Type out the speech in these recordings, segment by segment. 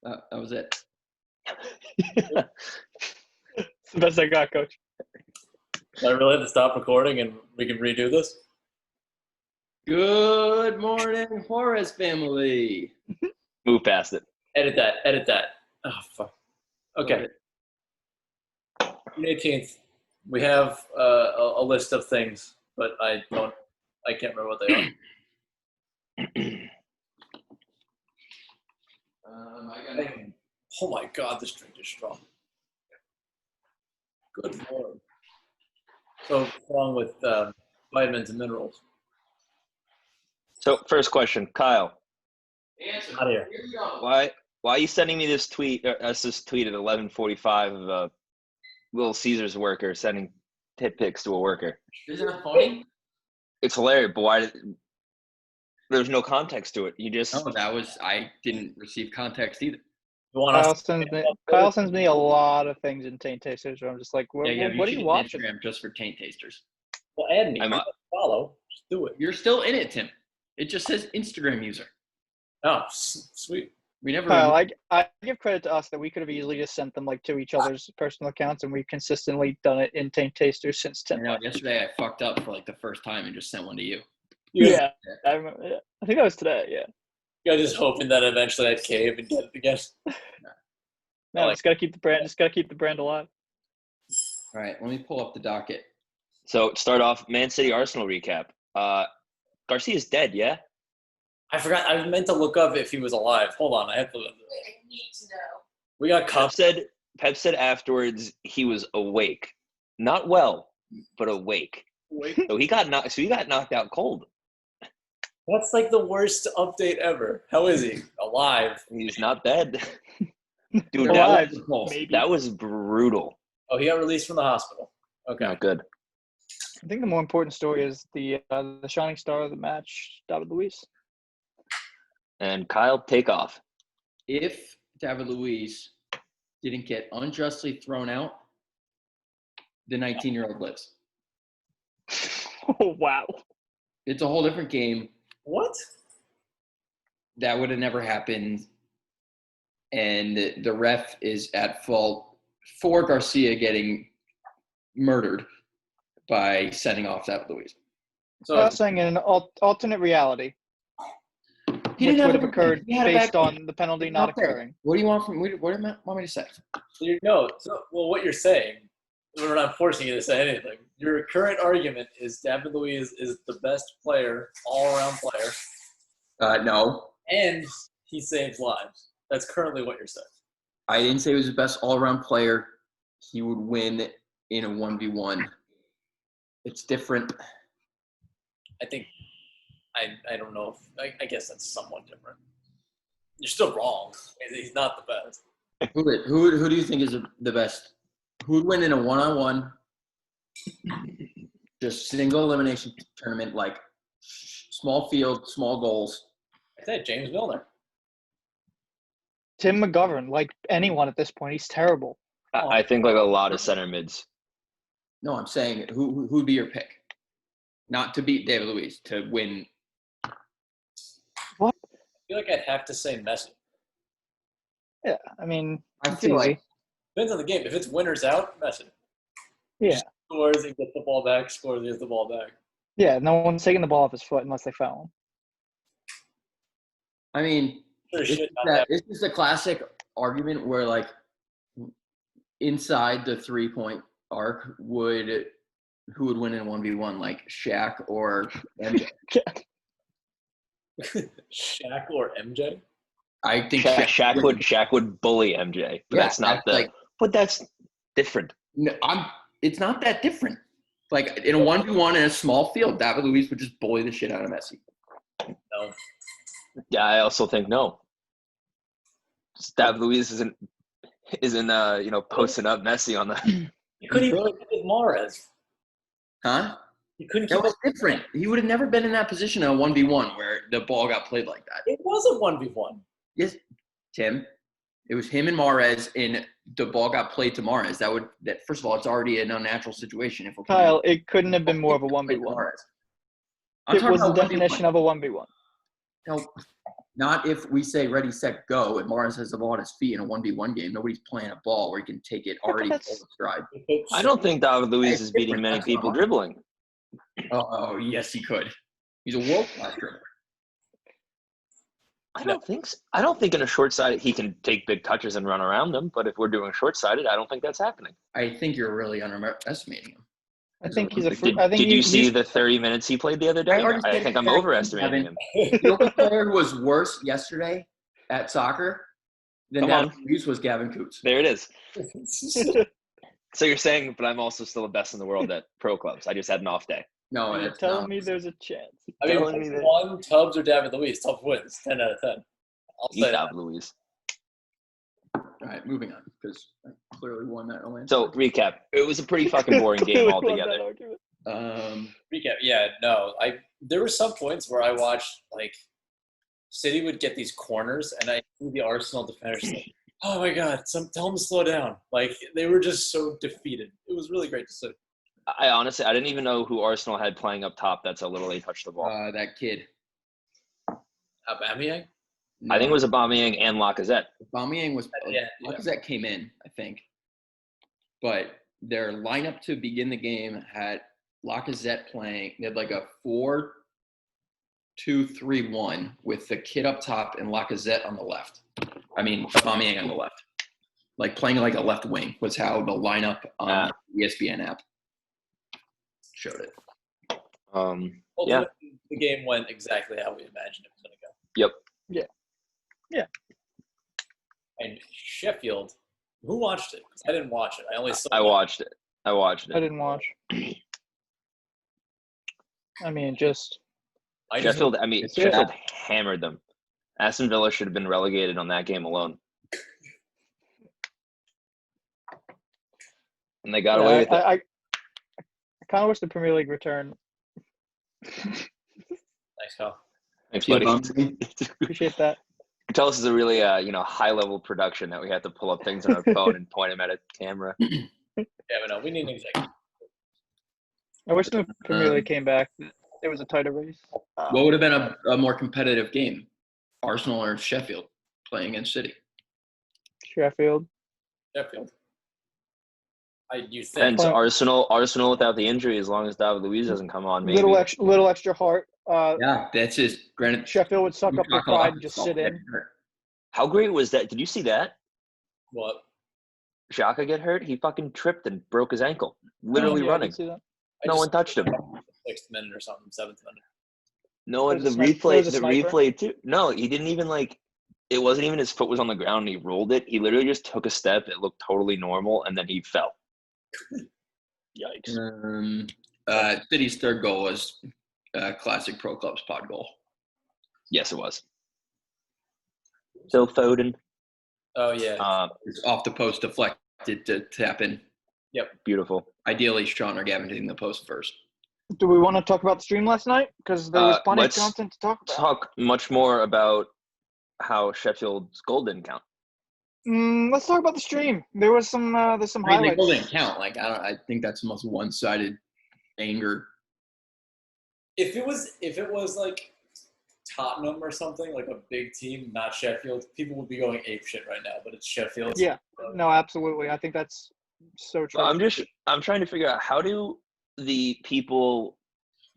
That was it. It's the best I got, Coach. I really have to stop recording and we can redo this? Good morning, Juarez family. Move past it. Edit that. Oh, fuck. Okay. June 18th. We have a list of things, but I can't remember what they are. Oh my God, this drink is strong. Good Lord. So strong with vitamins and minerals. So first question, Kyle. Answer. Out of here. Here we go. Why are you sending me this tweet? This tweet at 11:45 of Little Caesars worker sending tit pics to a worker? Isn't that funny? It's hilarious, but there's no context to it. You just No, I didn't receive context either. You want us Kyle sends me a lot of things in Taint Tasters where I'm just like, what are you watching? Instagram just for taint tasters. Well, add me. I'm You follow. Just do it. You're still in it, Tim. It just says Instagram user. Oh, sweet. We never. Kyle, I give credit to us that we could have easily just sent them like to each other's personal accounts, and we've consistently done it in Taint Tasters since 10. Yesterday I fucked up for like the first time and just sent one to you. Yeah, I remember. Yeah. I think that was today. Yeah. You're just hoping that eventually I'd cave and get it again. No, just gotta keep the brand. Just gotta keep the brand alive. All right, let me pull up the docket. So start off Man City Arsenal recap. Garcia's dead, yeah? I forgot. I meant to look up if he was alive. Hold on. I have to. I need to know. We got Pep said afterwards he was awake. Not well, but awake. So he got knocked out cold. That's like the worst update ever. How is he? Alive. He's not dead. Dude, Alive, Maybe. that was brutal. Oh, he got released from the hospital. Okay. Not good. I think the more important story is the shining star of the match, David Luiz. And Kyle, take off. If David Luiz didn't get unjustly thrown out, the 19-year-old lives. Oh wow! It's a whole different game. What? That would have never happened. And the ref is at fault for Garcia getting murdered by setting off David Luiz. So I was saying in an alternate reality, He which didn't have would have a- occurred he had a based back- on the penalty not Okay. occurring. What do you want from? What do you want me to say? What you're saying, we're not forcing you to say anything. Your current argument is David Luiz is the best player, all-around player, No, and he saves lives. That's currently what you're saying. I didn't say he was the best all-around player. He would win in a 1v1. It's different. I think I don't know if I guess that's somewhat different. You're still wrong. He's not the best. Who do you think is the best? Who would win in a one-on-one, just single elimination tournament, like small field, small goals? I said James Milner. Tim McGovern, like anyone at this point, he's terrible. I think like a lot of center mids. No, I'm saying who'd be your pick? Not to beat David Luiz, to win. I feel like I'd have to say Messi. Yeah, I mean, I it's feel easy. like Depends on the game. If it's winners out, Messi. Yeah, Scores and gets the ball back. Scores and gets the ball back. yeah. No one's taking the ball off his foot unless they foul him. I mean, Sure this shit, not that. is a classic argument where, like, inside the 3-point arc, who would win in 1v1, like Shaq or MJ? Shaq or MJ? I think Shaq would bully MJ, but Yeah, that's not that's but that's different. No, it's not that different. Like, in a 1v1 in a small field, David Luiz would just bully the shit out of Messi. No. Yeah, I also think no. David Luiz isn't posting up Messi on the. He couldn't even keep with Mahrez. Huh? He couldn't That keep was different. He would have never been in that position in a 1v1 where the ball got played like that. It was a 1v1. Yes, Tim. It was him and Mahrez, and the ball got played to Mahrez. First of all, it's already an unnatural situation. If we're Kyle, it couldn't have been more of a 1v1. Mahrez. It was the definition of a 1v1. No, Not if we say ready, set, go, and Morris has the ball at his feet in a 1v1 game. Nobody's playing a ball where he can take it already full that's- stride. I don't think David Luiz is beating many people dribbling. Oh, yes, he could. He's a world-class dribbler. I don't think so. I don't think in a short-sided he can take big touches and run around them. But if we're doing short-sided, I don't think that's happening. I think you're really underestimating him. I think he's a. Did- I think Did you see he's- the 30 minutes he played the other day? already I said think I'm exactly, overestimating him. The only player who was worse yesterday at soccer than Come David on. Luiz was Gavin Coots. There it is. So you're saying, but I'm also still the best in the world at pro clubs. I just had an off day. No, You're that's telling not. me there's a chance. I mean, Telling me that- one Tubbs or David Luiz, Tubbs wins 10 out of 10. I'll You say that. David Luiz. All right, moving on because I clearly won that Atlanta. So recap. It was a pretty fucking boring game Clearly won that altogether. argument. Recap. Yeah, no. There were some points where I watched like City would get these corners, and I see the Arsenal defenders like, "Oh my God, tell them to slow down!" Like they were just so defeated. It was really great to see. I honestly, I didn't even know who Arsenal had playing up top. That's how little they touched the ball. That kid. Aubameyang. I think it was Aubameyang and Lacazette. Aubameyang was. Yeah. Lacazette came in, I think, but their lineup to begin the game had Lacazette playing. They had like a 4-2-3-1 with the kid up top and Lacazette on the left. I mean, Aubameyang on the left. Like playing like a left wing was how the lineup on the ESPN app showed it. Ultimately, the game went exactly how we imagined it was going to go. Yep. And Sheffield, who watched it? 'Cause I didn't watch it. I only saw. I watched it. I didn't watch. I mean, just I just Sheffield. I mean, Sheffield Yeah. hammered them. Aston Villa should have been relegated on that game alone, and they got away with it. I kind of wish the Premier League returned. nice call. Thanks, Yeah, buddy. Appreciate that. Tell us is a really high level production that we have to pull up things on our phone and point them at a camera. Yeah, but no, we need an executive. I wish the Premier League came back. It was a tighter race. What would have been a more competitive game? Arsenal or Sheffield playing against City? Sheffield. Sheffield. You think? And Arsenal without the injury, as long as David Luiz doesn't come on, maybe. Little extra heart. Yeah, that's just granted. Sheffield would suck up their pride and just sit in. How great was that? Did you see that? What? Xhaka get hurt? He fucking tripped and broke his ankle. Literally Yeah, I running. did see that. I No just- one touched him. 6th minute or something, 7th minute. No one. Was The it sniper? replay. Was it The sniper? replay too. No, he didn't even It wasn't even his foot was on the ground and he rolled it. He literally just took a step. It looked totally normal, and then he fell. Yikes. City's third goal was classic Pro Clubs pod goal. Yes, it was. Phil Foden. Oh yeah. It's off the post, deflected to tap in. Beautiful. Ideally, Sean or Gavin hitting the post first. Do we want to talk about the stream last night? Because there was plenty of let's content to talk about. Talk much more about how Sheffield's goal didn't count. Let's talk about the stream. There's some I mean, the highlights. goal didn't count. I think that's the most one-sided anger. If it was like Tottenham or something, like a big team, not Sheffield, people would be going ape shit right now. But it's Sheffield. Yeah. No, absolutely. I think that's so true. I'm trying to figure out how do the people,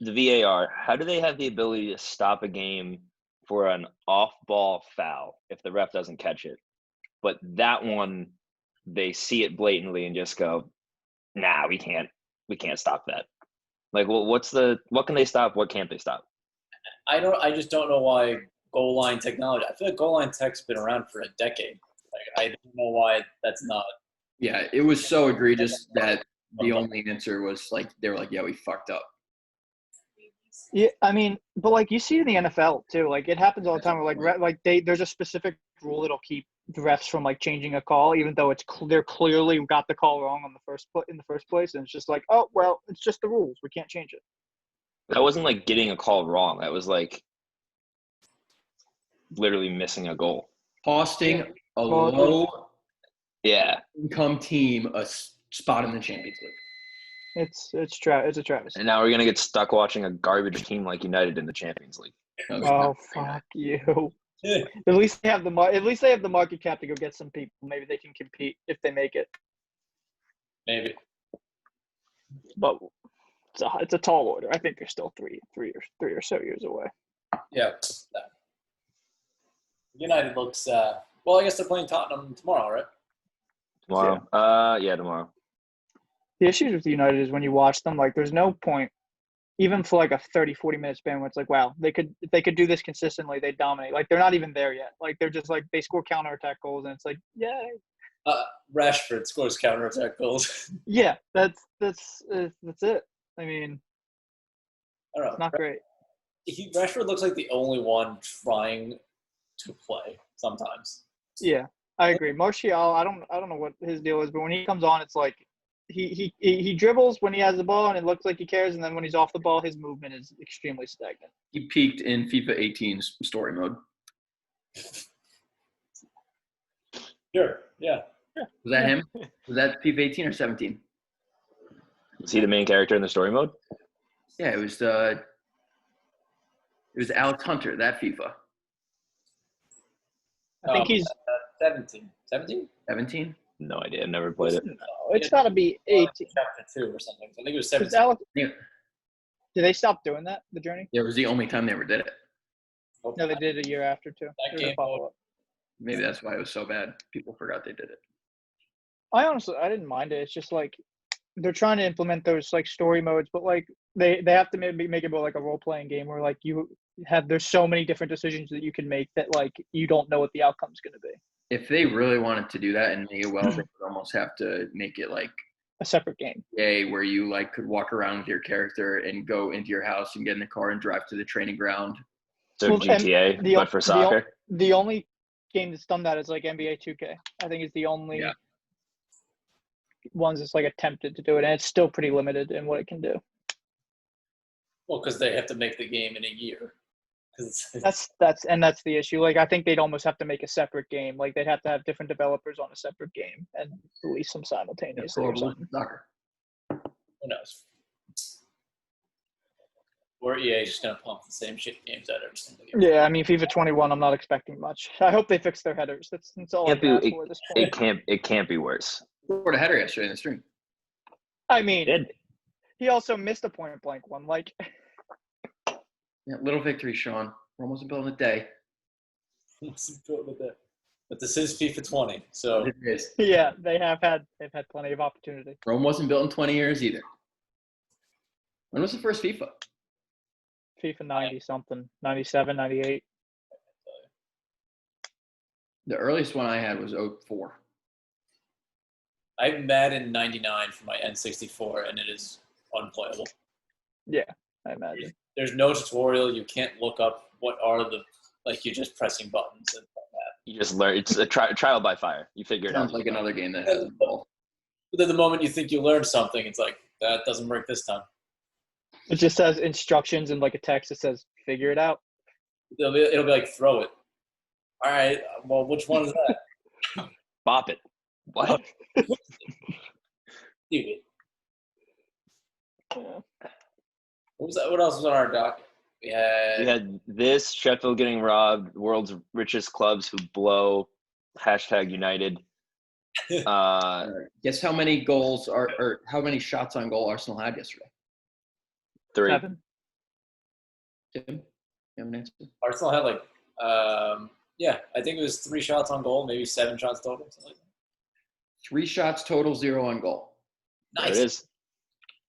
the VAR, how do they have the ability to stop a game for an off-ball foul if the ref doesn't catch it? But that one, they see it blatantly and just go, "Nah, we can't stop that." Like, well, what can they stop? What can't they stop? I just don't know why goal line technology. I feel like goal line tech's been around for a decade. Like I don't know why that's not. Yeah, it was so egregious that the only answer was they were like, "Yeah, we fucked up." Yeah, I mean, but you see it in the NFL too. It happens all the time. Where there's a specific rule that'll keep the refs from changing a call, even though they're clearly got the call wrong in the first place, and it's just oh well, it's just the rules. We can't change it. That wasn't getting a call wrong. That was literally missing a goal. Costing a Well, Yeah. low-income team a spot in the Champions League. It's a travesty. And now we're going to get stuck watching a garbage team like United in the Champions League. Oh fuck you! At least they have the market cap to go get some people. Maybe they can compete if they make it. Maybe. But it's a tall order. I think they're still three or so years away. Yeah. United looks. Well, I guess they're playing Tottenham tomorrow, right? Tomorrow. Yeah, tomorrow. The issues with United is when you watch them, like there's no point, even for like a 30, 40-minute span where it's like, wow, if they could do this consistently, they dominate. Like they're not even there yet. Like they're just like they score counterattack goals and it's like, yay. Rashford scores counterattack goals. Yeah, that's it. I mean, I don't know. it's not great. Rashford looks like the only one trying to play sometimes. Yeah, I agree. Martial, I don't know what his deal is, but when he comes on, it's like he dribbles when he has the ball and it looks like he cares, and then when he's off the ball, his movement is extremely stagnant. He peaked in FIFA 18's story mode. Sure. Yeah. Was that him? Was that FIFA 18 or 17? Is he the main character in the story mode? Yeah, it was Alex Hunter, that FIFA. I think he's 17. 17? 17? No idea. I've never played it. no, it's got to be 18. Chapter 2 or something. I think it was 'Cause 17. Alex, Yeah. did they stop doing that? The journey? Yeah, it was the only time they ever did it. No, they did a year after too. That There's a game follow-up. Maybe that's why it was so bad. People forgot they did it. I didn't mind it. It's just like they're trying to implement those like story modes, but like they have to make it more like a role playing game where like there's so many different decisions that you can make that like you don't know what the outcome's going to be. If they really wanted to do that and make it well, they would almost have to make it like A separate game. where you like could walk around with your character and go into your house and get in the car and drive to the training ground. So Well, and GTA, the- but for the- soccer. The only game that's done that is like NBA 2K. I think it's the only Yeah. ones that's like attempted to do it, and it's still pretty limited in what it can do. Well, because they have to make the game in a year. 'Cause That's the issue. Like I think they'd almost have to make a separate game. Like they'd have to have different developers on a separate game and release them simultaneously or something. Soccer. who knows? Or EA is just going to pump the same shit games out every single year. Yeah, I mean FIFA 21. I'm not expecting much. I hope they fix their headers. That's all I Can't can be- ask for at this point. It can't be worse. Scored a header yesterday in the stream. I mean, Did he also missed a point blank one. Like, Yeah, little victory, Sean. Rome wasn't built in a day. But this is FIFA 20, so It is. yeah, they've had plenty of opportunity. Rome wasn't built in 20 years either. When was the first FIFA? FIFA 90 something, 97, 98. The earliest one I had was 04. I have Madden 99 for my N64, and it is unplayable. Yeah, I imagine. There's no tutorial. You can't look up what are you're just pressing buttons and all that. you just learn? It's a trial by fire. You figure it out. Sounds like another game that has a ball. But then the moment you think you learned something, it's like, that doesn't work this time. It just says instructions and like a text that says "figure it out." It'll be like, throw it. All right, well, which one is that? Bop it. What? Stupid. Yeah. What else was on our docket? We We had had this Sheffield getting robbed. World's richest clubs who blow. #United. Guess how many goals or how many shots on goal Arsenal had yesterday? 3. 7. Tim, you have an answer? Arsenal had I think it was 3 shots on goal, maybe 7 shots total. Something like that. 3 shots total, 0 on goal. There Nice. it is.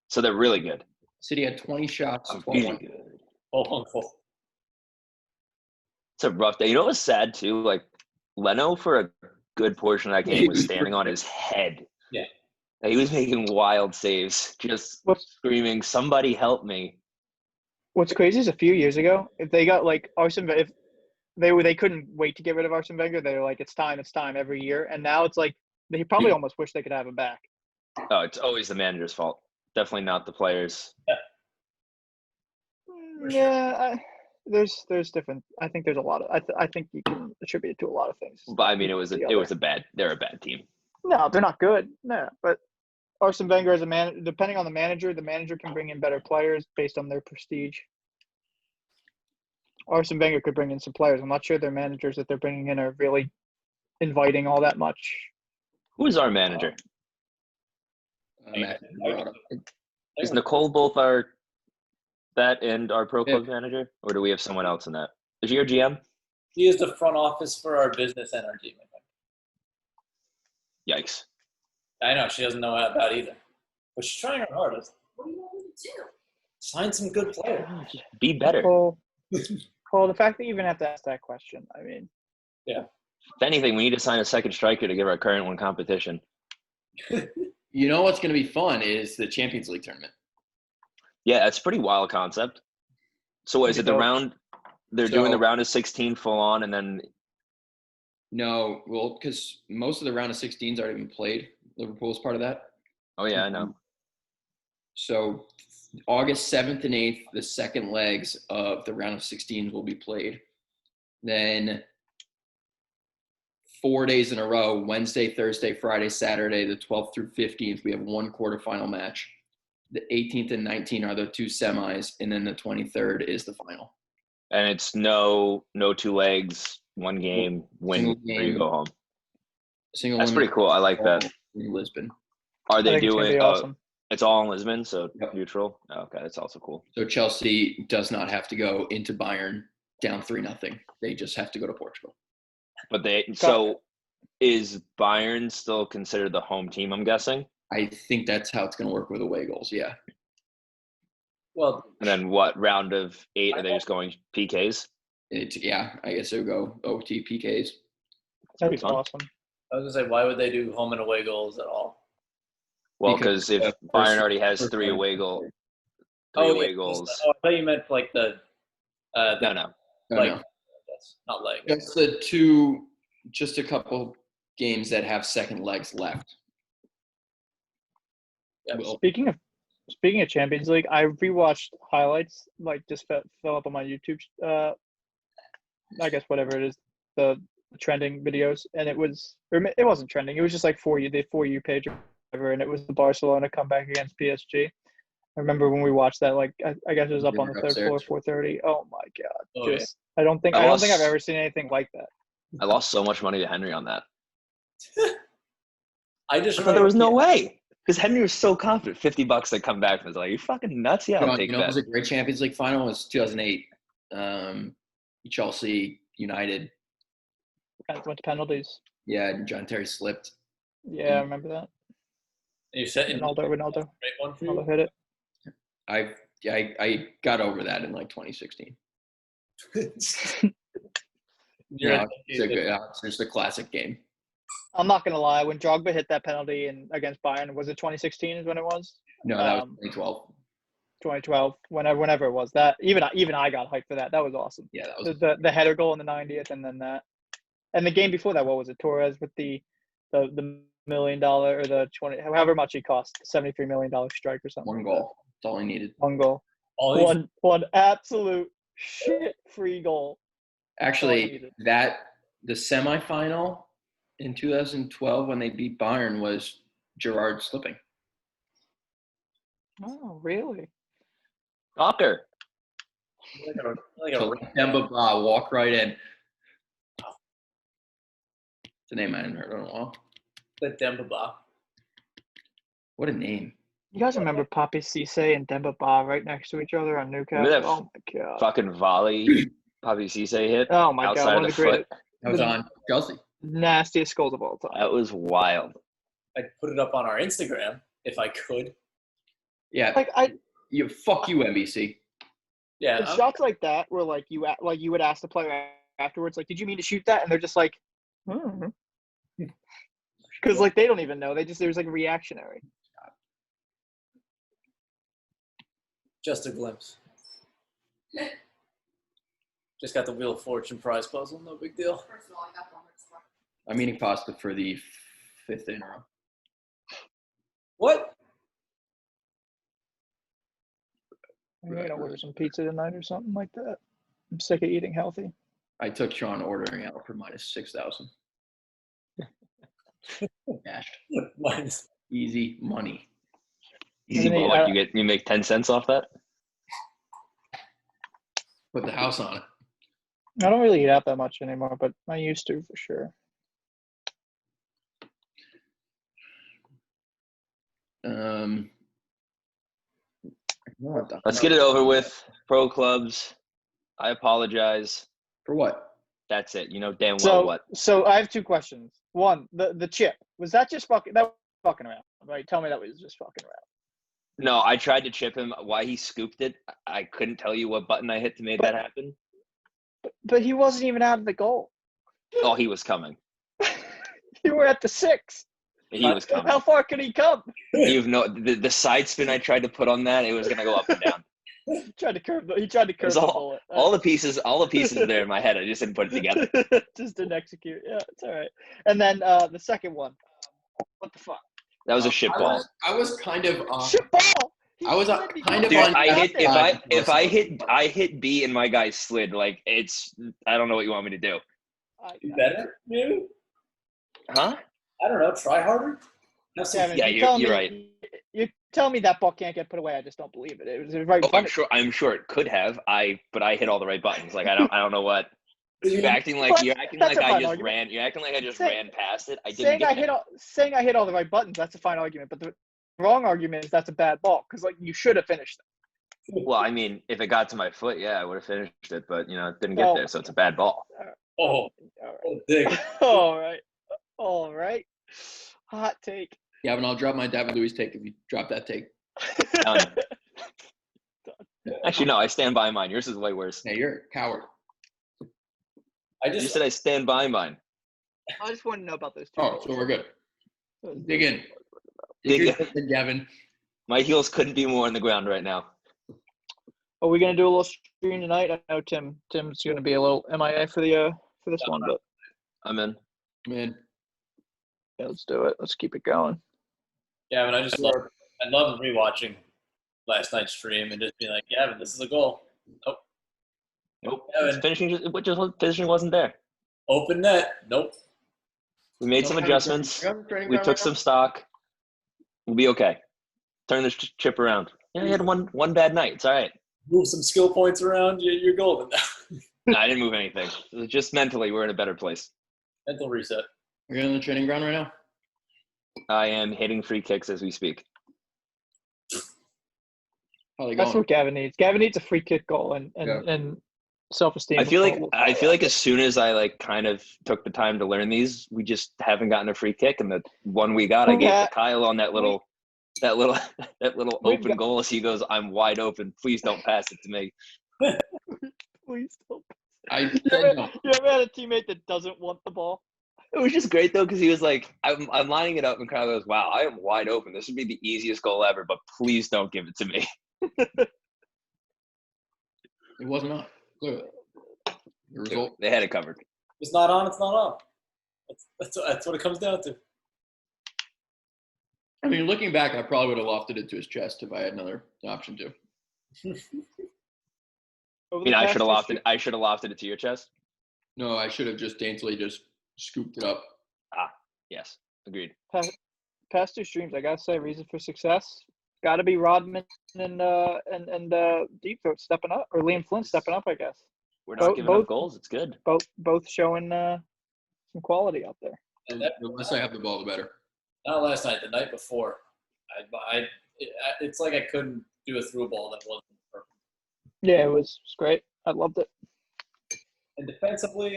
So they're really good. City had 20 shots, 12 Really on good. Oh, on goal. It's a rough day. You know what was sad too? Like Leno for a good portion of that game was standing on his head. Yeah. He was making wild saves, just screaming, "Somebody help me!" What's crazy is a few years ago, if they got like if they couldn't wait to get rid of Arsene Wenger, they were like, it's time every year, and now it's like they probably almost wish they could have him back. Oh, it's always the manager's fault. Definitely not the players. Yeah, there's different. I think there's a lot of. I think you can attribute it to a lot of things. But I mean, they're a bad team. No, they're not good. No, but Arsene Wenger as a man, depending on the manager can bring in better players based on their prestige. Arsene Wenger could bring in some players. I'm not sure their managers that they're bringing in are really inviting all that much. Who is our manager? Matthew Dorado. Is Nicole both our that and our pro club manager, or do we have someone else in that? Is she your GM? She is the front office for our business and our team. I think. Yikes! I know she doesn't know about either, but she's trying her hardest. What do you want me to do? Sign some good players. Be better. Cole, the fact that you even have to ask that question, I mean, If anything, we need to sign a second striker to give our current one competition. You know what's going to be fun is the Champions League tournament. Yeah, it's a pretty wild concept. So is it the round? They're doing the round of 16 full on, and then No, well, because most of the round of 16s already been played. Liverpool's part of that. oh yeah, I know. So August 7th and 8th, the second legs of the round of 16s will be played. Then 4 days in a row, Wednesday, Thursday, Friday, Saturday, the 12th through 15th, we have one quarterfinal match. The 18th and 19th are the two semis, and then the 23rd is the final. And it's no 2 legs, one game, win, Single or you game. go home. Single That's pretty cool. I like that. in Lisbon. Are I they think it's gonna doing? be awesome. It's all in Lisbon, so Yep. neutral. Oh, okay, that's also cool. So Chelsea does not have to go into Bayern down 3-0. They just have to go to Portugal. But so is Bayern still considered the home team? I'm guessing. I think that's how it's going to work with away goals. Yeah. Well, And then what round of 8 are they just going PKs? I guess it would go OT PKs. That'd be That's fun. awesome. I was gonna say, why would they do home and away goals at all? Well, Because because if the Bayern first- already has first 3 round- away goals, Yeah, goals. Oh, I thought you meant like the No. No, like no. that's not like That's just a couple games that have second legs left. yeah, Well, Speaking of Champions League, I rewatched highlights, like just fell up on my YouTube. I guess whatever it is, the trending videos, and it wasn't trending. It was just like the For You page or whatever, and it was the Barcelona comeback against PSG. I remember when we watched that. Like I guess it was up on the third floor, 4:30. Oh my god! Oh, yeah. I don't think I've ever seen anything like that. I lost so much money to Henry on that. I just I thought there was no way. Because Henry was so confident, $50 to come back. I was like, "You fucking nuts? Yeah, I'll take it that." was a great Champions League final. It was 2008. Chelsea United. Went to penalties. Yeah, John Terry slipped. Yeah, I remember that. You said Ronaldo great one for you. hit it. I got over that in like 2016. You're- It's just a classic game. I'm not gonna lie. When Drogba hit that penalty against Bayern, was it 2016? Is when it was? No, that was Um, 2012. 2012. Whenever it was. That even I got hyped for that. That was awesome. Yeah, that was The header goal in the 90th, and then that, and the game before that. What was it? Torres with the $1 million or the 20, however much he cost, $73 million strike or something. one like goal. That's all he needed. that. One goal. all these, One absolute shit free goal. Actually, needed. the semifinal in 2012 when they beat Bayern was Gerrard slipping. Oh, really? Soccer. like So a Demba Ba walk right in. It's a name I hadn't heard in a while. the Demba Ba. What a name. You guys remember Papi Cisse and Demba Ba right next to each other on Newcastle? Remember that Oh my god! Fucking volley Papi Cisse hit Oh my outside god! One of of the the foot. great, That was on Chelsea. nastiest goals of all time. That was wild. I'd put it up on our Instagram if I could. Yeah, Like fuck you, NBC. Yeah, it's shots like that where like you would ask the player afterwards, like, did you mean to shoot that? And they're just like, because like they don't even know. There's like reactionary. just a glimpse. Just got the Wheel of Fortune prize puzzle. No big deal. First of all, I got one. I'm eating pasta for the 5th in a row. What? I'm gonna order some pizza tonight or something like that. I'm sick of eating healthy. I took Sean ordering out for minus 6,000. Cash. Minus. Easy money. Easy Isn't he- ball. You make 10 cents off that. Put the house on it. I don't really eat out that much anymore, but I used to for sure. Let's get it over with. Pro clubs. I apologize. For what? That's it. You know damn well what. So I have 2 questions. One, the chip, was that just fucking around, right? Tell me that was just fucking around. No, I tried to chip him. Why he scooped it, I couldn't tell you what button I hit to make that happen. But he wasn't even out of the goal. Oh, he was coming. You were at the 6. He was coming. How far could he come? You've the side spin I tried to put on that, it was gonna go up and down. He tried to curve the bullet. All the pieces are there in my head. I just didn't put it together. Just didn't execute. Yeah, it's all right. And then the second one. What the fuck? That was a shit ball. I was kind of Shit ball. I was kind of Dude, on. I hit B and my guy slid. Like I don't know what you want me to do. Do better, maybe? Huh? I don't know. Try harder. Kevin, Yeah, you're right. You tell me that ball can't get put away. I just don't believe it. It was right. Oh, I'm sure it could have. But I hit all the right buttons. Like I don't know what. You're acting like I just ran past it. I didn't get it. Saying I hit all the right buttons, that's a fine argument. But the wrong argument is that's a bad ball because like you should have finished it. Well, I mean, if it got to my foot, yeah, I would have finished it. But it didn't get there, so it's a bad ball. Oh, dig. All right. Hot take. Yeah, but I'll drop my David Luiz take if you drop that take. Done. Actually, no, I stand by mine. Yours is way worse. Hey, you're a coward. You said I stand by mine. I just want to know about those 2. Oh, so we're good. Dig in. Dig in, Gavin. My heels couldn't be more on the ground right now. Are we gonna do a little stream tonight? I know Tim's gonna be a little MIA for this one, but I'm in. Man. Yeah, let's do it. Let's keep it going. Yeah, but I love rewatching last night's stream and just being like, Gavin, this is a goal. Nope. Gavin. Finishing wasn't there. Open net. Nope. We made some adjustments. We took some stock. We'll be okay. Turn this chip around. Yeah, you had one bad night. It's all right. Move some skill points around. You're golden now. No, I didn't move anything. It was just mentally, we're in a better place. Mental reset. You're on the training ground right now? I am hitting free kicks as we speak. How they That's going? what Gavin needs. Gavin needs a free kick goal and self-esteem. I feel like as soon as I kind of took the time to learn these, we just haven't gotten a free kick. And the one we got, I gave to Kyle on that little open goal. So he goes, "I'm wide open. Please don't pass it to me." Please don't. I said no. You ever had a teammate that doesn't want the ball? It was just great though, because he was like, I'm lining it up, and Kyle goes, "Wow, I am wide open. This would be the easiest goal ever, but please don't give it to me." It was not. Clearly. The result. They had it covered. It's not on. It's not on. That's what it comes down to. I mean, looking back, I probably would have lofted it to his chest if I had another option to. I should have lofted it to your chest. No, I should have just daintily just scooped it up. Yes, agreed. Past 2 streams, I gotta say, reason for success got to be Rodman and Deep Throat stepping up, or Liam Flynn stepping up, I guess. We're not giving up goals. It's good. Both showing some quality out there. The less I have the ball, the better. Not last night. The night before. It's like I couldn't do a through ball that wasn't perfect. Yeah, it was great. I loved it. And defensively,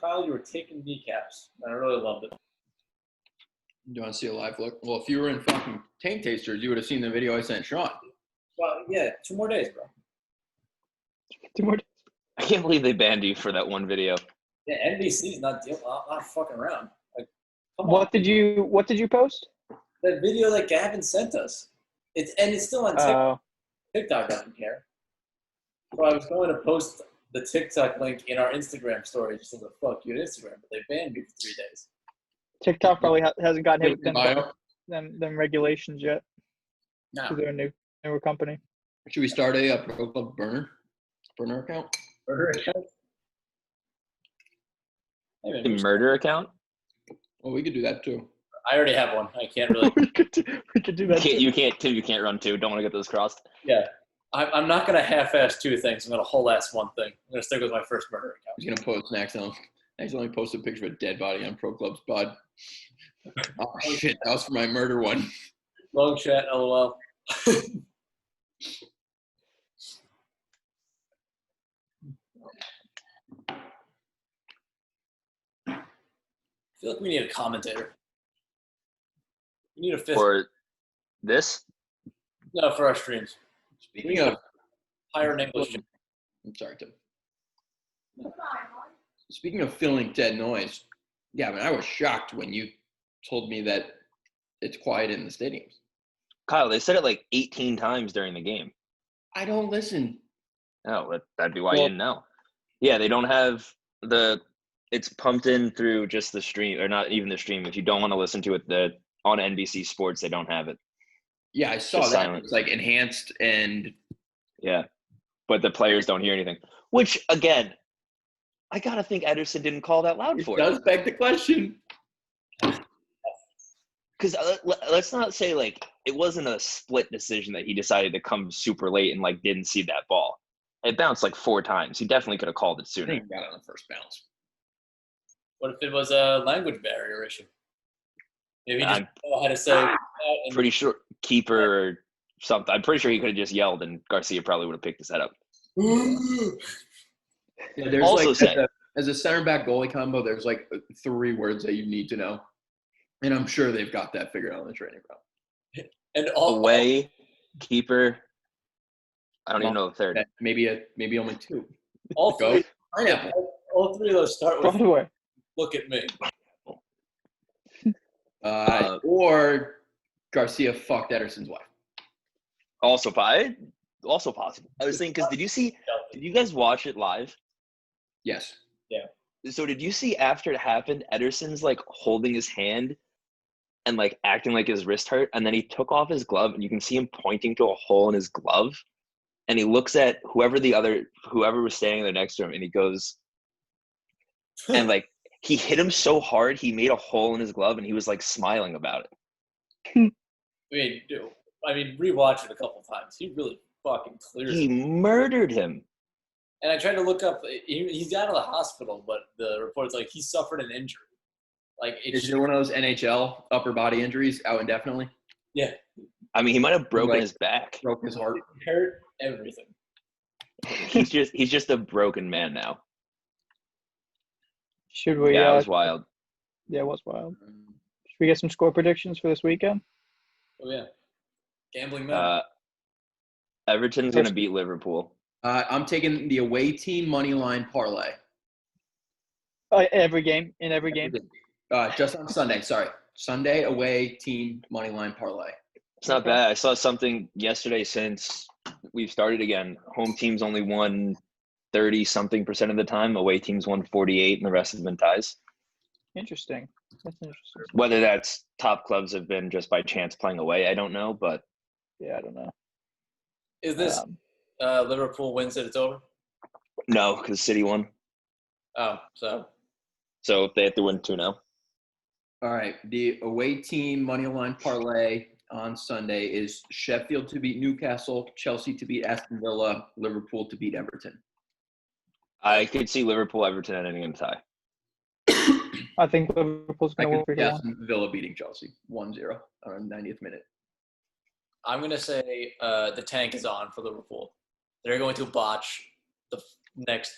Kyle, you were taking kneecaps. I really loved it. Do you want to see a live look? Well, if you were in fucking Tank Tasters, you would have seen the video I sent Sean. Well, yeah, 2 more days, bro. 2 more days. I can't believe they banned you for that one video. Yeah, NBC's not fucking around. Like, come What on. did you post? That video that Gavin sent us. It's still on TikTok. TikTok doesn't care. So I was going to post the TikTok link in our Instagram story just as a fuck you at Instagram, but they banned me for 3 days. TikTok probably hasn't gotten hit with Bio. them regulations yet. No. They're a newer company. Should we start a Pro Club burner account? Murder account? Hey, man, The murder account? Well, we could do that too. I already have one. I can't really. we could do that. You can't run 2. Don't want to get those crossed. Yeah. I'm not gonna half-ass two things. I'm gonna whole-ass one thing. I'm gonna stick with my first murder account. He's gonna post next. Accidentally post a picture of a dead body on Pro Club's Bud. Oh shit, that was for my murder one. Long chat, lol. I feel like we need a commentator. We need a fifth. For this, No, for our streams. Speaking of, Hire an English. I'm sorry, Tim. Speaking of filling dead noise, Gavin, I was shocked when you told me that it's quiet in the stadiums. Kyle, they said it like 18 times during the game. I don't listen. Oh, that'd be why you Well- didn't know. Yeah, they don't have it's pumped in through just the stream, or not even the stream. If you don't want to listen to it, on NBC Sports, they don't have it. Yeah, I saw Just that. silent. It's like enhanced and Yeah, but the players don't hear anything. Which, again, I got to think Ederson didn't call that loud it for does it. beg the question. Because let's not say, like, it wasn't a split decision that he decided to come super late and, like, didn't see that ball. It bounced, like, 4 times. He definitely could have called it I sooner. think he got it on the first bounce. What if it was a language barrier issue? Maybe he just I'm didn't know how to say. And pretty sure keeper or something. I'm pretty sure he could have just yelled and Garcia probably would have picked his head up. Yeah, there's Also like say- as a center back goalie combo, there's like 3 words that you need to know, and I'm sure they've got that figured out on the training ground. And all Away, keeper. I don't even know the third. Maybe only 2. all Go. three, Pineapple. all three of those start with Broadway. "Look at me." Or Garcia fucked Ederson's wife. Also possible. I was thinking, because did you guys watch it live? Yes. So did you see after it happened, Ederson's like holding his hand and like acting like his wrist hurt, and then he took off his glove and you can see him pointing to a hole in his glove, and he looks at whoever was standing there next to him, and he goes, and like he hit him so hard he made a hole in his glove, and he was like smiling about it. I mean, rewatch it a couple times. He really fucking clears He it. murdered him. And I tried to look up. He's out of the hospital, but the report's like he suffered an injury. Like it's Is it one of those NHL upper body injuries out indefinitely? yeah, I mean, he might have broken Like- his back. Broke his heart. it hurt everything. He's just a broken man now. Should we? Yeah, it was wild. Yeah, it was wild. Should we get some score predictions for this weekend? Oh yeah, gambling man. Everton's gonna beat Liverpool. I'm taking the away team money line parlay. Every game. Just on Sunday. Sorry, Sunday away team money line parlay. It's not bad. I saw something yesterday. Since we've started again, home teams only won 30-something% of the time. Away teams won 48%, and the rest have been ties. Interesting. That's interesting. Whether that's top clubs have been just by chance playing away, I don't know. But Yeah, I don't know. Is this Liverpool wins it? It's over. no, because City won, Oh, so they have to win 2 now. All right, the away team money line parlay on Sunday is Sheffield to beat Newcastle, Chelsea to beat Aston Villa, Liverpool to beat Everton. I could see Liverpool, Everton ending in a tie. I think Liverpool's I going to could win see 3-1. Aston Villa beating Chelsea 1-0 on the 90th minute. I'm gonna say the tank is on for Liverpool. They're going to botch the next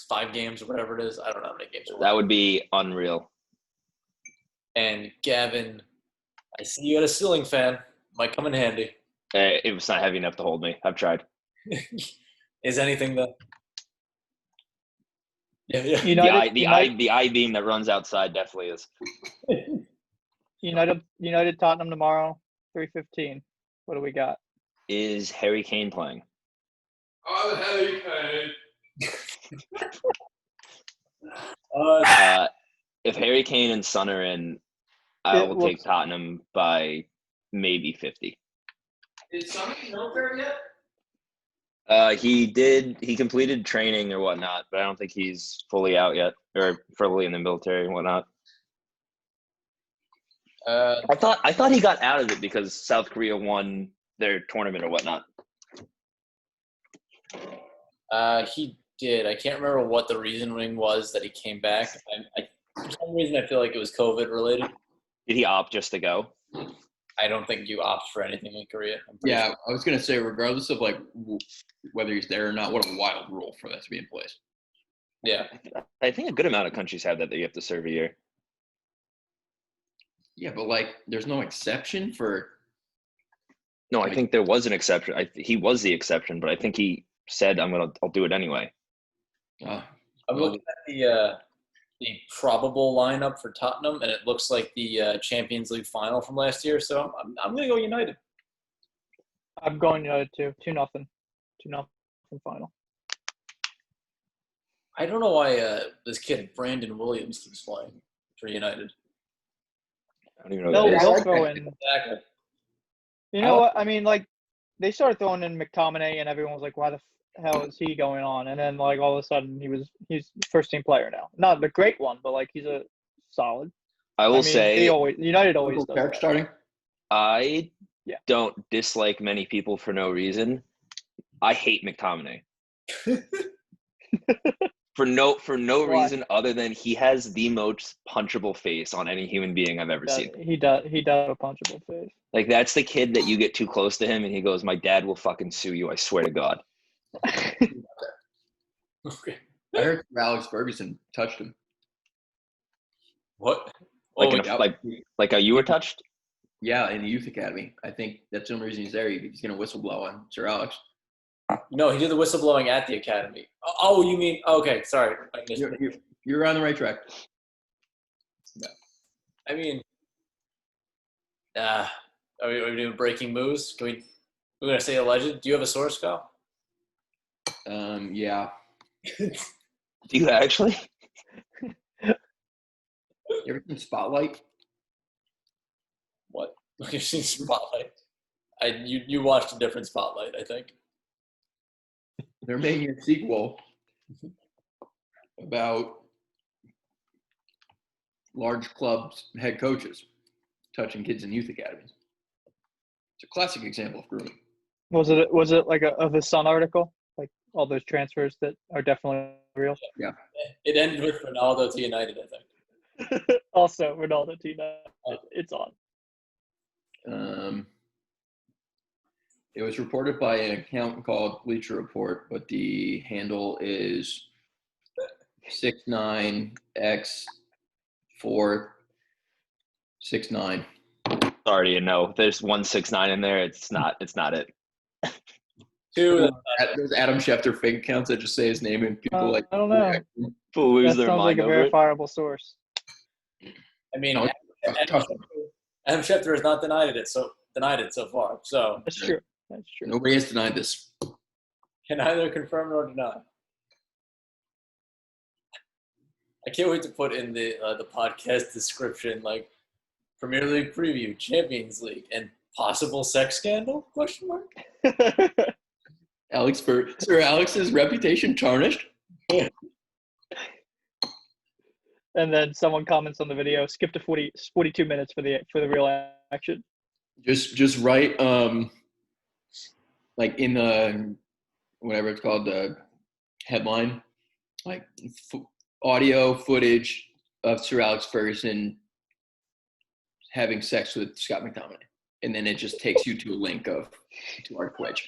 5 games or whatever it is. I don't know how many games. That would be unreal. And Gavin, I see you got a ceiling fan. Might come in handy. It was not heavy enough to hold me. I've tried. Is anything the? Yeah. The I beam that runs outside definitely is. United Tottenham tomorrow, 3:15. What do we got? Is Harry Kane playing? Oh, Harry Kane. If Harry Kane and Son are in, I will take Tottenham by maybe 50. Is Son in the military yet? He completed training or whatnot, but I don't think he's fully out yet, or fully in the military and whatnot. I thought he got out of it because South Korea won their tournament or whatnot. He did. I can't remember what the reasoning was that he came back. For some reason, I feel like it was COVID related. Did he opt just to go? I don't think you opt for anything in Korea. I'm pretty Yeah, sure. I was gonna say, regardless of like whether he's there or not, what a wild rule for that to be in place. Yeah. I think a good amount of countries have that you have to serve a year. Yeah, but like, there's no exception for. No, I Like- think there was an exception. He was the exception, but I think he said, I'll do it anyway." Uh, I'm Well- looking at the probable lineup for Tottenham, and it looks like the Champions League final from last year. So I'm going to go United. I'm going United too. 2-0. 2-0 final. I don't know why this kid Brandon Williams keeps playing for United. I don't even know They'll, who that is. they'll like throw that. in. Exactly. You know what? I mean, like, they started throwing in McTominay, and everyone was like, "Why the hell is he going on?" And then, like, all of a sudden, he's first team player now. Not the great one, but like, he's a solid. I will I mean, say, United always Uncle does Perk that. starting. I Yeah. don't dislike many people for no reason. I hate McTominay. For no Why? reason other than he has the most punchable face on any human being I've ever seen. He does have a punchable face. Like, that's the kid that you get too close to him and he goes, "My dad will fucking sue you, I swear to God." Okay. I heard Alex Ferguson touched him. What? Like, Oh, in a, yeah. like how you were touched? Yeah, in the youth academy. I think that's the only reason he's there. He's gonna whistleblow on Sir Alex. no, he did the whistleblowing at the academy. Oh, you mean okay? Sorry, I missed it. You're on the right track. I mean, are we doing breaking news? We're gonna say alleged. Do you have a source, Kyle? Yeah. Do you actually? You ever seen Spotlight? What? You've seen Spotlight. You watched a different Spotlight, I think. They're making a sequel about large clubs head coaches touching kids in youth academies. It's a classic example of grooming. Was it like of a Sun article? Like all those transfers that are definitely real. It ended with Ronaldo to United, I think. Also, Ronaldo to United. It's on. It was reported by an account called Bleacher Report, but the handle is 69x469. Sorry, you know, there's 169 in there. It's not it. Two. There's Adam Schefter fake accounts that just say his name and people I don't know. People lose That their sounds like mind a over it. verifiable source. I mean, No, Adam Schefter has not denied it so far. So That's true. That's true. Nobody has denied this. can either confirm nor deny. I can't wait to put in the podcast description like Premier League preview, Champions League, and possible sex scandal? Question mark. Sir Alex's reputation tarnished. And then someone comments on the video, skip to 42 minutes for the real action. Just write like in the whatever it's called, the headline, like audio footage of Sir Alex Ferguson having sex with Scott McTominay, and then it just takes you to a link to our Twitch.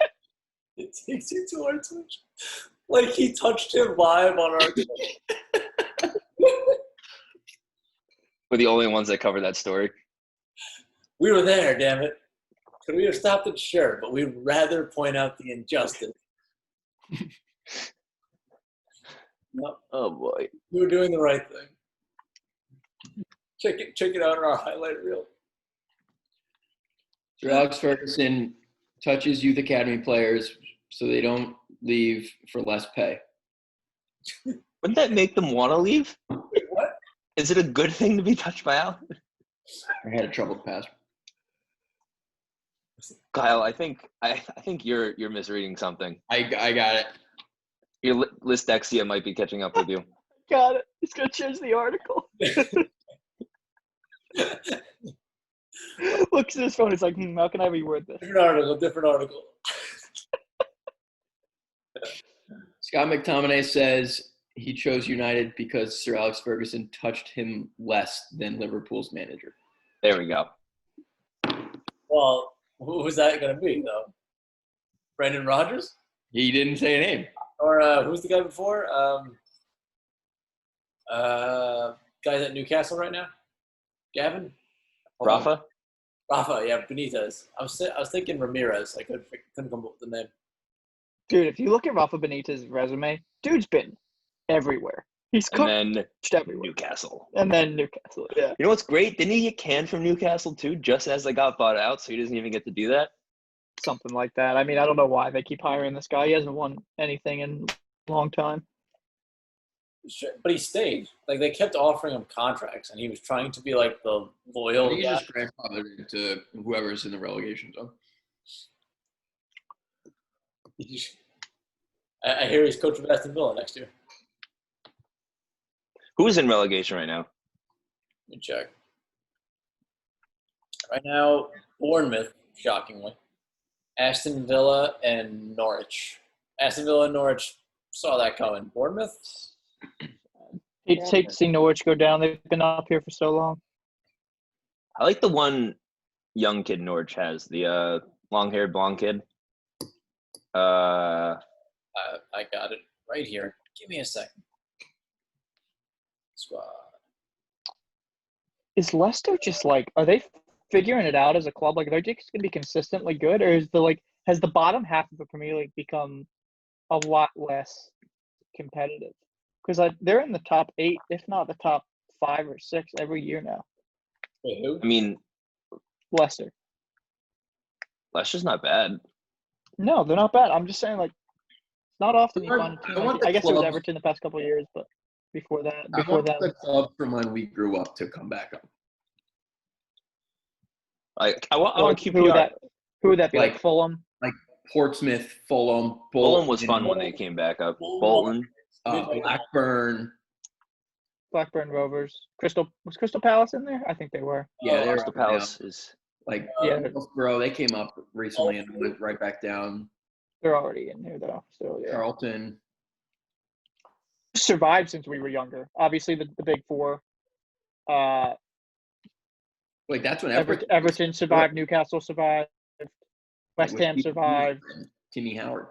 It takes you to our Twitch. Like he touched him live on our Twitch. We're the only ones that cover that story. We were there, damn it. Could we have stopped it? Sure, but we'd rather point out the injustice. No, Oh boy. we were doing the right thing. Check it out in our highlight reel. Sir Alex Ferguson touches youth academy players so they don't leave for less pay. Wouldn't that make them want to leave? Wait, what? Is it a good thing to be touched by Alex? I had a troubled past. Kyle, I think you're misreading something. I got it. Your Listexia might be catching up with you. Got it. He's going to change the article. Looks at his phone. He's like, how can I reword this? Different article. Scott McTominay says he chose United because Sir Alex Ferguson touched him less than Liverpool's manager. There we go. Well, who's that going to be, though? Brendan Rodgers? He didn't say a name. Or who's the guy before? Guys at Newcastle right now? Gavin? Hold on. Rafa, yeah, Benitez. I was thinking Ramirez. I couldn't come up with the name. Dude, if you look at Rafa Benitez's resume, dude's been everywhere. He's coached And then everywhere. Newcastle. And then Newcastle, yeah. You know what's great? Didn't he get canned from Newcastle too, just as they got bought out, so he doesn't even get to do that? Something like that. I mean, I don't know why they keep hiring this guy. He hasn't won anything in a long time. Sure, but he stayed. Like, they kept offering him contracts, and he was trying to be like the loyal He's guy. just grandfathered to whoever's in the relegation zone. I hear he's coach of Aston Villa next year. Who's in relegation right now? Let me check. Right now, Bournemouth, shockingly. Aston Villa and Norwich. Aston Villa and Norwich saw that coming. Bournemouth? Hate to see Norwich go down. They've been up here for so long. I like the one young kid Norwich has, the long-haired blonde kid. I got it right here. Give me a second. Squad. Is Leicester just like, are they figuring it out as a club? Like, are they just going to be consistently good? Or is has the bottom half of the Premier League become a lot less competitive? Because they're in the top 8, if not the top 5 or 6 every year now. Wait, who? I mean, Leicester. Leicester's not bad. No, they're not bad. I'm just saying, like, it's not often you I find a team want like, I the guess it was clubs- Everton the past couple of years, but before that, I before want that. the club from when we grew up to come back up. Like I want QPR. Who would that be? Like Like- Fulham? Portsmouth, Fulham, Bolton was fun when they came back up. Bolton. Blackburn. Blackburn Rovers. Was Crystal Palace in there? I think they were. Yeah, they're Crystal up and down. Palace is Like Yeah. Middlesbrough, they came up recently and went right back down. They're already in here though. So yeah. Charlton. Survived since we were younger. Obviously the big four. Like that's when Everton survived, Newcastle survived, West Ham survived. Timmy Howard.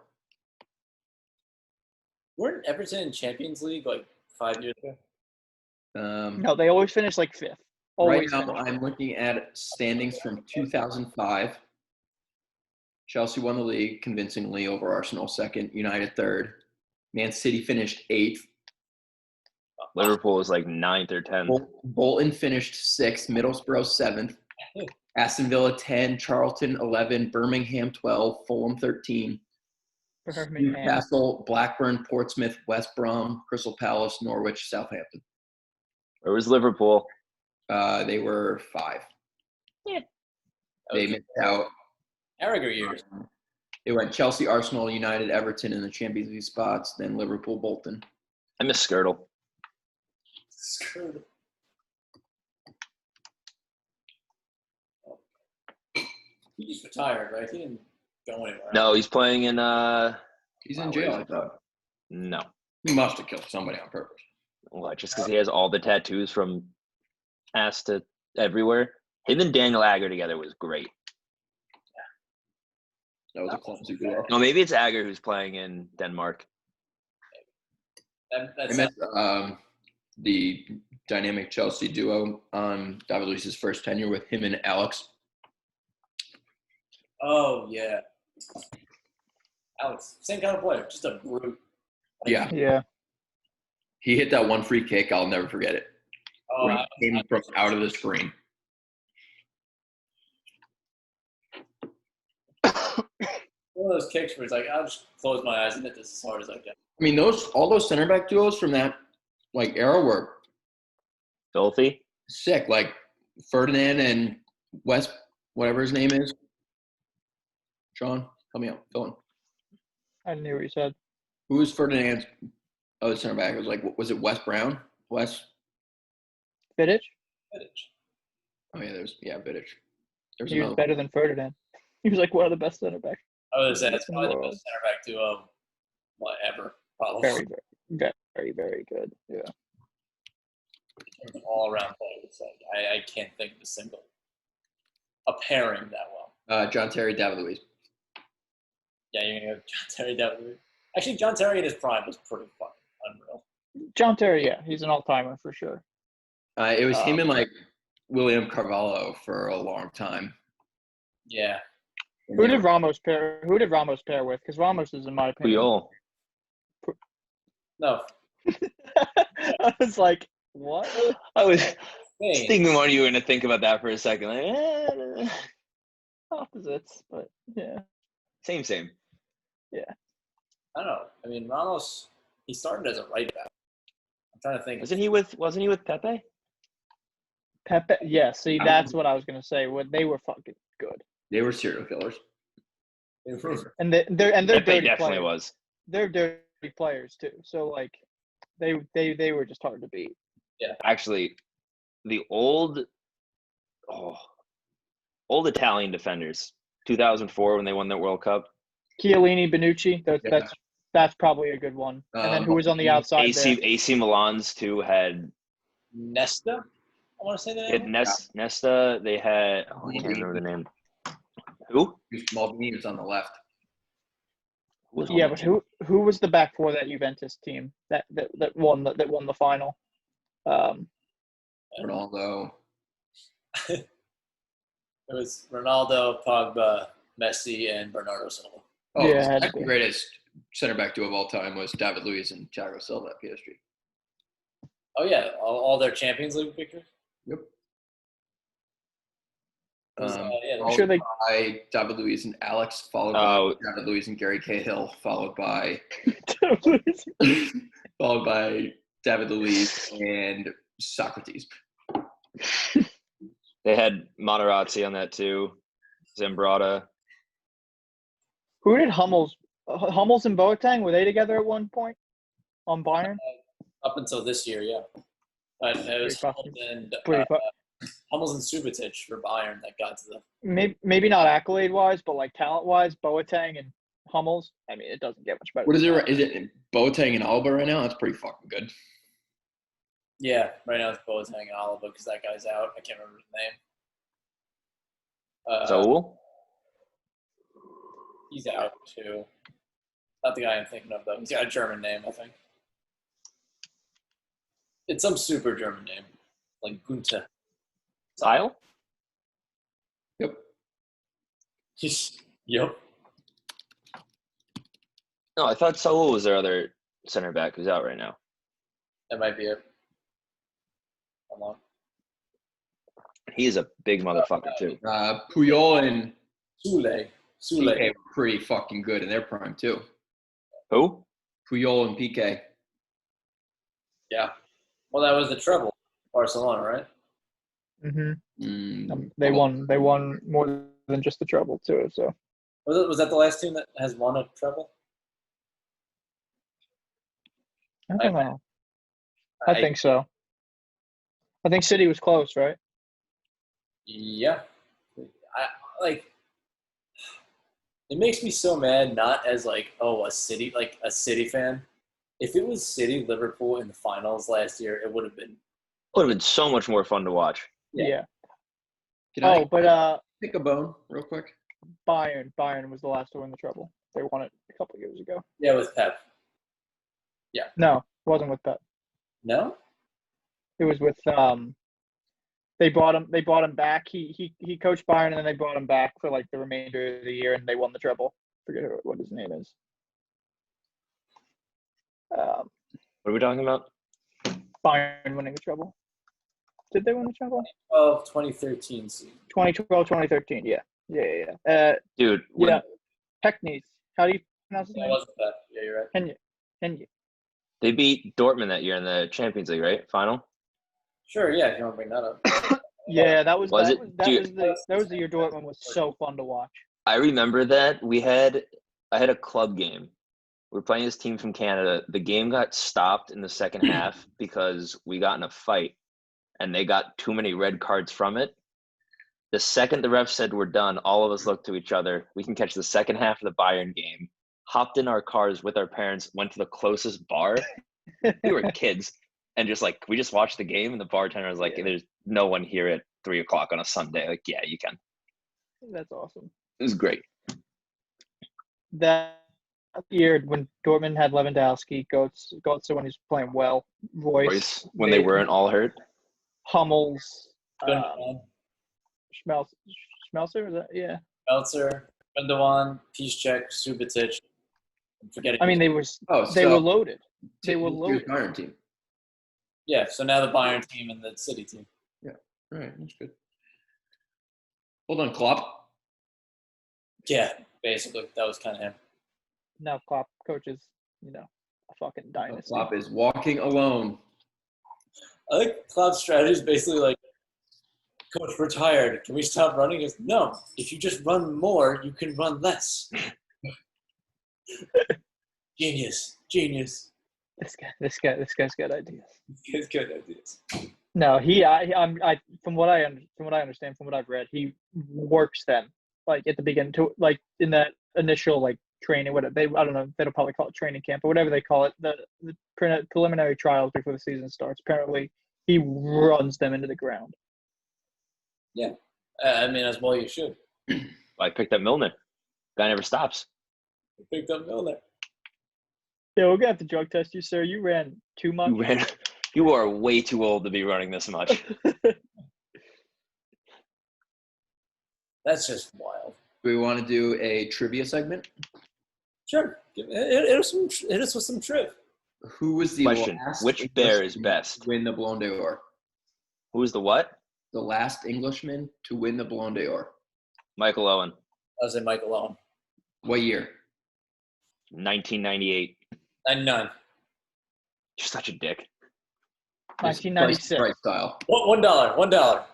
Weren't Everton in Champions League like 5 years ago? No, they always finish like 5th. Right Always now, finish. I'm looking at standings from 2005. Chelsea won the league convincingly over Arsenal, second. United, third. Man City finished 8th. Liverpool was like 9th or 10th. Bolton finished 6th. Middlesbrough, 7th. Aston Villa, 10. Charlton, 11. Birmingham, 12. Fulham, 13. Birmingham. Newcastle, Blackburn, Portsmouth, West Brom, Crystal Palace, Norwich, Southampton. Where was Liverpool? They were 5. Yeah. They missed out. Carragher years. It went Chelsea, Arsenal, United, Everton in the Champions League spots, then Liverpool, Bolton. I miss Skirtle. Screwed. He just retired, right? He didn't go anywhere. No, he's playing in He's in jail, I thought. no. He must have killed somebody on purpose. Well, just because he has all the tattoos from ass to everywhere. Him and Daniel Agger together was great. That was a clumsy goal. No, maybe it's Agger who's playing in Denmark. I That's met the dynamic Chelsea duo on David Luiz's first tenure with him and Alex. oh, yeah. Alex, same kind of player. Just a brute. Yeah, Yeah. he hit that one free kick. I'll never forget it. Oh, When he came from out of the screen. one of those kicks where it's like, I'll just close my eyes and hit this as hard as I can. I mean, all those center back duos from that like era were Filthy. sick. Like Ferdinand and West, whatever his name is. Sean, help me out. Go on. I knew what you said. Who was Ferdinand's other center back? It was like, was it Wes Brown? Wes? Vidic? Oh yeah, Vidic. There's He was another. better than Ferdinand. He was like one of the best center backs. I was saying it's In the probably the world. best center back duo ever. Probably Very, very, very good. Yeah. all around play. It's like I can't think of a single a pairing that well. John Terry, David Luiz. Yeah, you're gonna go John Terry, David Luiz. Actually, John Terry in his prime was pretty fucking unreal. John Terry, yeah, he's an all-timer for sure. It was him Um, and like William Carvalho for a long time. Yeah. Who did Ramos pair with? Because Ramos is, in my opinion. Puyol. No. I was like, what? I was Spain. thinking what you were going to think about that for a second. Like, Opposites, but yeah. same. I don't know. I mean, Ramos, he started as a right back. I'm trying to think. Wasn't he with Pepe? Pepe, yeah. See, that's what I was gonna say. When they were fucking good, They were serial killers. and they're Pepe dirty definitely players. was. They're dirty players too. So like, they were just hard to beat. Actually, the old Italian defenders, 2004 when they won that World Cup. Chiellini, Benucci. Yeah. That's probably a good one. And then who was on the outside there? AC Milan's too had Nesta, I want to say that. Nesta. They had I can't remember the name. Who? Maldini was on the left. Who was on Yeah, that but team? who was the back for that Juventus team that won the final? Ronaldo. It was Ronaldo, Pogba, Messi, and Bernardo Silva. Oh, Yeah, it the had to second be. greatest center back duo of all time was David Luiz and Thiago Silva at PSG. Oh yeah, all their Champions League victories. Yep. It was, yeah, I'm sure they- by David Luiz and Alex, followed Oh. by David Luiz and Gary Cahill, followed by David Luiz and Socrates. They had Materazzi on that too. Zambrata. Who did Hummels and Boateng, were they together at one point on Bayern? up until this year, yeah. But it was Pretty fu- Hummels and Subotic for Bayern that got to the. Maybe not accolade wise, but like talent wise, Boateng and Hummels. I mean, it doesn't get much better. What is it? Is it Boateng and Alba right now? That's pretty fucking good. Yeah, right now it's Boateng and Alaba because that guy's out. I can't remember his name. Saul? He's out too. Not the guy I'm thinking of though. He's got a German name, I think. It's some super German name, like Gunther. Sile? Yep. Yep. No, I thought Saul was their other center back who's out right now. That might be it. Hold on. He is a big motherfucker too. Puyol and Sule. PK were pretty fucking good in their prime too. Who? Puyol and PK. Yeah. Well, that was the treble, Barcelona, right? Mm-hmm. They won more than just the treble too. So Was that the last team that has won a treble? I don't know. I think so. I think City was close, right? Yeah. It makes me so mad, not as a City fan. If it was City Liverpool in the finals last year, it would have been so much more fun to watch. Yeah. Can I But pick a bone real quick? Bayern was the last to win the treble. They won it a couple of years ago. Yeah, with Pep. No, it wasn't with Pep. No? It was with They brought him back. He coached Bayern, and then they brought him back for like the remainder of the year, and they won the treble. Forget what his name is. What are we talking about? Bayern winning the treble. Did they win the treble? 2013 season. 2012, 2013. Yeah. Dude, Yeah. Pecknese. How do you pronounce his That name? wasn't Pep. Yeah, you're right. Kenny. they beat Dortmund that year in the Champions League, right? Final? Sure, yeah, if you want to bring that up. Yeah, that was Was it? that Dude. was the year Dortmund was so fun to watch. I remember that. I had a club game. We were playing this team from Canada. The game got stopped in the second half because we got in a fight and they got too many red cards from it. The second the ref said we're done, all of us looked to each other. We can catch the second half of the Bayern game. hopped in our cars with our parents, went to the closest bar. We were kids, and just like we just watched the game, and the bartender was like, "There's no one here at 3:00 on a Sunday." Like, yeah, you can. That's awesome. It was great. That year when Dortmund had Lewandowski, Götze when he's playing well, Royce when they weren't all hurt. Hummels, Gundogan, Schmelzer, was that? Yeah. Meltzer, Gundogan, Piszczek, Subotic. I'm forgetting. I mean, they were loaded. They were loaded. Bayern team. Yeah, so now the Bayern team and the City team. All right, that's good. Hold on, Klopp. Yeah, basically. That was kind of him. Now Klopp coaches, a fucking dynasty. Klopp is walking alone. I think Klopp's strategy is basically like, Coach, we're tired. Can we stop running? He goes, no. If you just run more, you can run less. Genius. This guy's got ideas. He has good ideas. No, from what I understand, from what I've read, he works them like at the beginning to like in that initial like training. I don't know, they'll probably call it training camp or whatever they call it. The preliminary trials before the season starts. Apparently, he runs them into the ground. Yeah, I mean, as well you should. I picked up Milner. Guy never stops. You picked up Milner. Yeah, we're gonna have to drug test you, sir. You ran too much. You are way too old to be running this much. That's just wild. Do we want to do a trivia segment? Sure. Hit us with some trip. Who was the Question: last which bear is Englishman best? to win the Ballon d'Or? Who was the what? The last Englishman to win the Ballon d'Or. Michael Owen, I was in Michael Owen. What year? 1998. 99. You're such a dick. 1996. Price style. $1.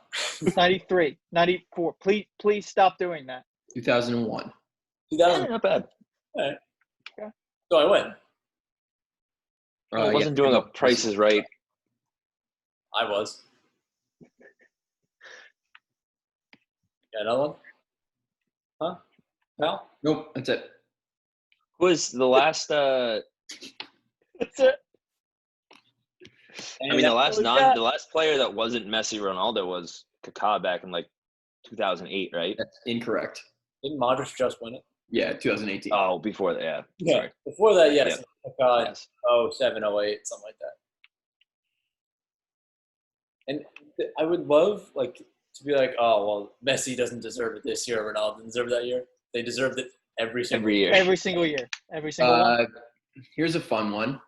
93, 94. Please stop doing that. 2001. 2000. Not bad. All right. Okay. So I win. I wasn't doing a Price is Right. I was. Got another one? Huh? Pal? Nope, that's it. Who was the last? That's it. I mean, the was last player that wasn't Messi, Ronaldo was Kaká back in like 2008, right? That's incorrect. Didn't Modric just win it? Yeah, 2018. Oh, before that, yeah. Yeah. Sorry. Before that, yes. God, Yes. 07, 08, something like that. And I would love to be like, oh, well, Messi doesn't deserve it this year, Ronaldo didn't deserve it that year. They deserved it every single Every year. Every single year. Every single one. Here's a fun one.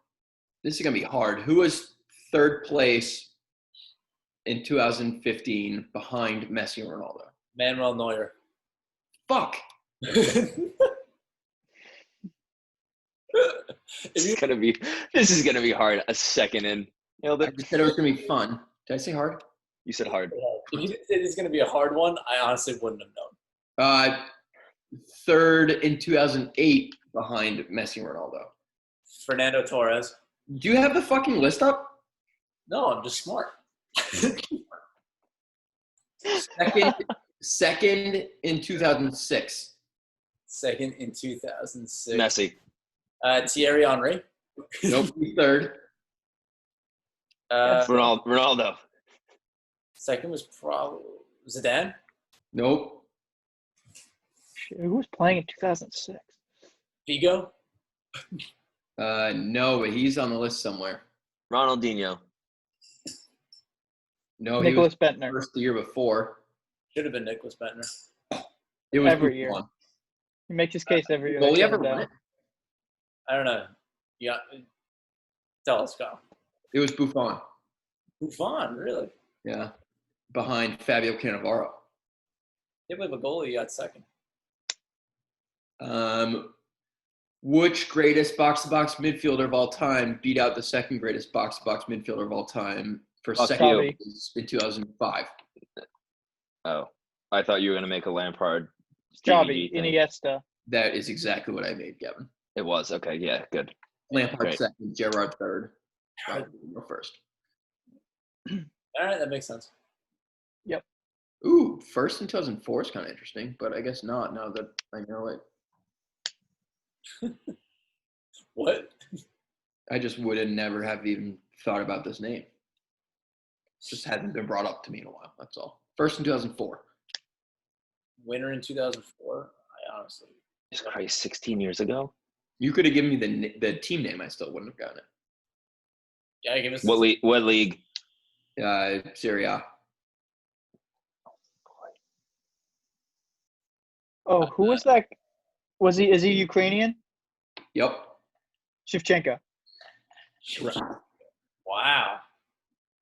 This is going to be hard. Who was third place in 2015 behind Messi and Ronaldo? Manuel Neuer. Fuck. This is gonna be hard. A second in. Nailed I it. just said it was going to be fun. Did I say hard? You said hard. If you said it's going to be a hard one, I honestly wouldn't have known. Third in 2008 behind Messi and Ronaldo. Fernando Torres. Do you have the fucking list up? No, I'm just smart. Second in 2006. Second in 2006. Messi. Thierry Henry. Nope. Third. Ronaldo. Second was probably Zidane. Nope. Who was playing in 2006? Figo. No, but he's on the list somewhere. Ronaldinho. No, Nicholas he was Bentner. first the year before. Should have been Nicholas Bentner. It was Every year. Buffon. He makes his case every year. Will he They ever turn him win down. it? I don't know. Yeah. Tell us, Kyle. It was Buffon. Buffon, really? Yeah. Behind Fabio Cannavaro. Can't believe a goalie got second. Which greatest box-to-box midfielder of all time beat out the second greatest box-to-box midfielder of all time for second Xavi. place in 2005? Oh, I thought you were gonna make a Lampard. Xavi, Stevie G thing. Iniesta. That is exactly what I made, Kevin. It was okay. Yeah, good. Lampard Great. second, Gerrard third. Go first. All right, that makes sense. Ooh, first in 2004 is kind of interesting, but I guess not now that I know it. What? I just would have never have even thought about this name. Just hadn't been brought up to me in a while. That's all. First in 2004. Winner in 2004? I honestly. Jesus Christ, 16 years ago. You could have given me the team name. I still wouldn't have gotten Yeah, give us What league? it. Serie A. Oh, who was that? Is he Ukrainian? Yep. Shevchenko. Wow.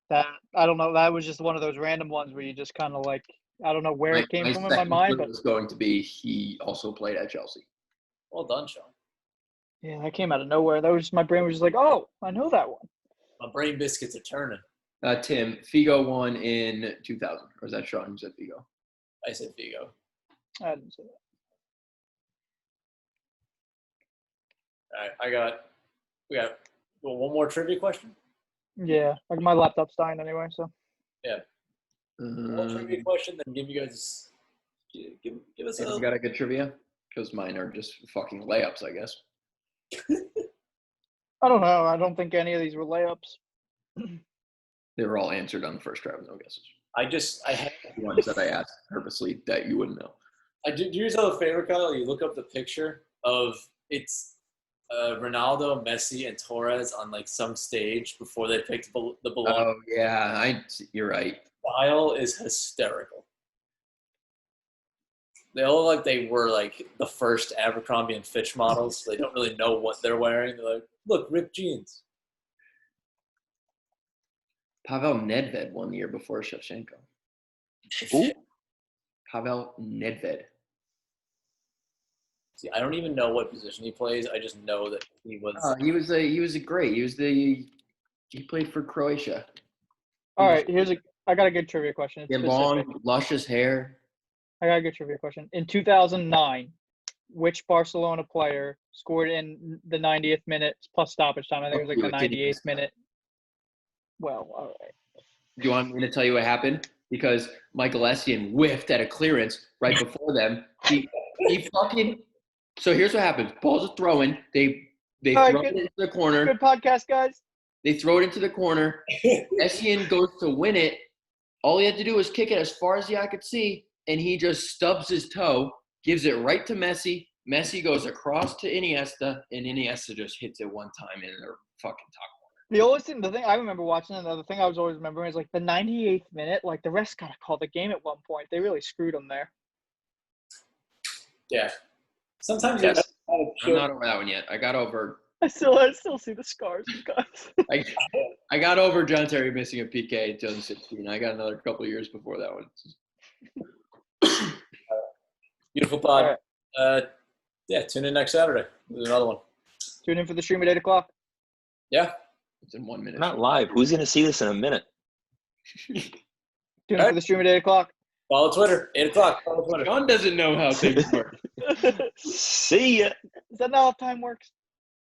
That I don't know. That was just one of those random ones where you just kind of like I don't know where it came from in my second mind, clue but was going to be he also played at Chelsea. Well done, Sean. yeah, that came out of nowhere. That was just, my brain was just like, oh, I know that one. My brain biscuits are turning. Tim, Figo won in 2000. Or was that Sean who said Figo? I said Vigo. I didn't say that. All right, we got one more trivia question. Yeah, like my laptop's dying anyway, so. One more trivia question, then give you guys give us You got a good trivia? Because mine are just fucking layups, I guess. I don't know. I don't think any of these were layups. They were all answered on the first try with no guesses. I had The ones that I asked purposely that you wouldn't know. do you just have a favorite, Kyle? You look up the picture of it's Ronaldo, Messi, and Torres on like some stage before they picked the Ballon. Oh yeah, you're right. Style is hysterical. They all look like they were like the first Abercrombie and Fitch models. They don't really know what they're wearing. They're like, look, ripped jeans. Pavel Nedved won the year before Shevchenko. Who? Pavel Nedved. See, I don't even know what position he plays. I just know that he was. He was a great. He played for Croatia. All right, I got a good trivia question. It's He had specific. long, luscious hair. I got a good trivia question. In 2009, which Barcelona player scored in the 90th minute plus stoppage time? I think it was like the 98th minute. Well, all right. Do you want me to tell you what happened? Because Michael Essien whiffed at a clearance right before them. He fucking. So here's what happens. Ball's a throw-in. They All right, throw it into the corner. Good podcast, guys. They throw it into the corner. Essien goes to win it. All he had to do was kick it as far as the eye could see, and he just stubs his toe, gives it right to Messi. Messi goes across to Iniesta, and Iniesta just hits it one time in their fucking top corner. The thing I remember watching, and the thing I was always remembering is like the 98th minute, like the rest got to call the game at one point. They really screwed them there. Yeah. Sometimes Yes. I'm not over that one yet. I got over I still see the scars, guys. I got over John Terry missing a PK in 2016. I got another couple of years before that one. Beautiful pod. All Yeah, tune in next Saturday. There's another one. Tune in for the stream at 8 o'clock. Yeah. It's in 1 minute. We're not live. Who's going to see this in a minute? Tune in for the stream at 8 o'clock. Follow Twitter. 8 o'clock. Follow Twitter. John doesn't know how things work. See ya. Is that not how time works?